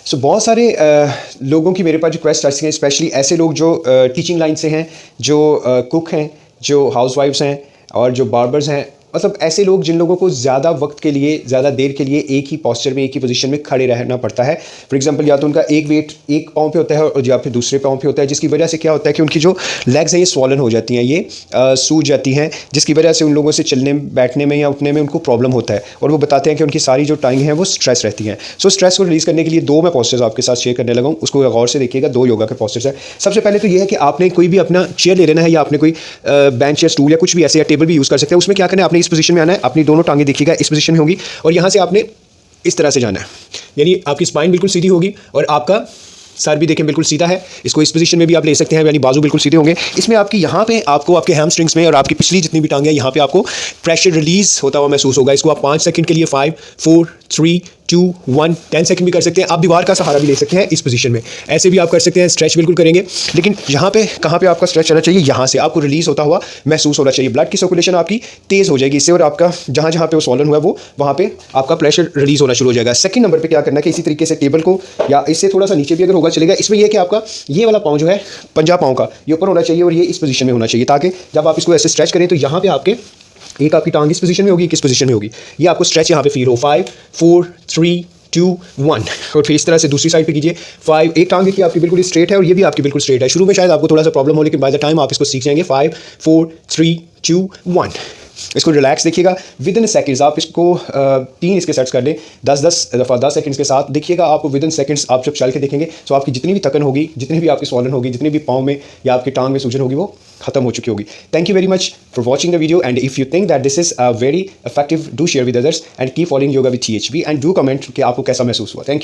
सो बहुत सारे लोगों की मेरे पास रिक्वेस्ट आती हैं, स्पेशली ऐसे लोग जो टीचिंग लाइन से हैं, जो कुक हैं, जो हाउसवाइफ्स हैं और जो बार्बर्स हैं, मतलब ऐसे लोग जिन लोगों को ज़्यादा वक्त के लिए, ज़्यादा देर के लिए एक ही पोस्चर में, एक ही पोजीशन में खड़े रहना पड़ता है। फॉर एग्जांपल, या तो उनका एक वेट एक पाँव पे होता है और या फिर दूसरे पाँव पे होता है, जिसकी वजह से क्या होता है कि उनकी जो लेग्स हैं ये स्वॉलन हो जाती हैं, ये सूज जाती हैं, जिसकी वजह से उन लोगों से चलने बैठने में या उठने में उनको प्रॉब्लम होता है। और वो बताते हैं कि उनकी सारी जो टांग हैं वो स्ट्रेस रहती हैं। सो स्ट्रेस को रिलीज़ करने के लिए दो मैं पोस्चर्स आपके साथ शेयर करने लगा हूँ, उसको गौर से देखिएगा। दो योगा के पोस्चर्स हैं। सबसे पहले तो ये है कि आपने कोई भी अपना चेयर ले लेना है, या आपने कोई बेंच या स्टूल या कुछ भी ऐसे, या टेबल भी यूज़ कर सकते हैं। उसमें क्या करना है, आपने इस पोजीशन में आना है, अपनी दोनों टांगें देखिएगा इस पोजीशन में होंगी, और यहाँ से आपने इस तरह से जाना है, यानी आपकी स्पाइन बिल्कुल सीधी होगी और आपका सर भी देखें बिल्कुल सीधा है। इसको इस पोजीशन में भी आप ले सकते हैं, यानी बाजू बिल्कुल सीधे होंगे। इसमें आपकी यहाँ पे आपको आपके हैमस्ट्रिंग्स में और आपकी पिछली जितनी भी टांगें हैं, यहाँ पे आपको प्रेशर रिलीज होता हुआ महसूस होगा। इसको आप 5 सेकंड के लिए 5 4 3 2 1 10 सेकंड भी कर सकते हैं। आप दीवार का सहारा भी ले सकते हैं इस पोजीशन में, ऐसे भी आप कर सकते हैं। स्ट्रेच बिल्कुल करेंगे, लेकिन यहाँ पे कहाँ पे आपका स्ट्रेच चलना चाहिए, यहाँ से आपको रिलीज होता हुआ महसूस होना चाहिए। ब्लड की सर्कुलेशन आपकी तेज़ हो जाएगी इससे, और आपका जहाँ जहाँ पे वो स्वॉलन हुआ है वो वहाँ पे आपका प्रेशर रिलीज होना शुरू हो जाएगा। सेकंड नंबर पे क्या करना है कि इसी तरीके से टेबल को या इससे थोड़ा सा नीचे भी अगर होगा चलेगा। इसमें यह कि आपका ये वाला पाँव जो है, पंजा पाँव का, ये ऊपर होना चाहिए और ये इस पोजीशन में होना चाहिए, ताकि जब आप इसको ऐसे स्ट्रेच करें तो यहाँ पे आपके एक आपकी टांग इस पोजीशन में होगी, किस पोजीशन में होगी, ये आपको स्ट्रेच यहाँ पे फील हो। 5 4 3 2 1, और फिर इस तरह से दूसरी साइड पे कीजिए। 5, एक टांग देखिए आपकी बिल्कुल स्ट्रेट है और ये भी आपकी बिल्कुल स्ट्रेट है। शुरू में शायद आपको थोड़ा सा प्रॉब्लम हो, लेकिन बाय द टाइम आप इसको सीख जाएंगे। 5 4 3 2 1। इसको रिलैक्स देखिएगा। विद इन सेकंड्स आप इसको 3 इसके सेट्स कर लें 10 दफ़ा 10 सेकंड्स के साथ। देखिएगा आपको विद इन सेकंड्स आप जब चल के देखेंगे तो आपकी जितनी भी थकन होगी, जितनी भी आपकी स्वॉलन होगी, जितनी भी पाँव में या आपकी टांग में सूजन होगी, वो खत्म हो चुकी होगी। Thank you very much for watching the video, and if you think that this is very effective, do share with others and keep following yoga with THB, and do comment कि आपको कैसा महसूस हुआ। Thank you.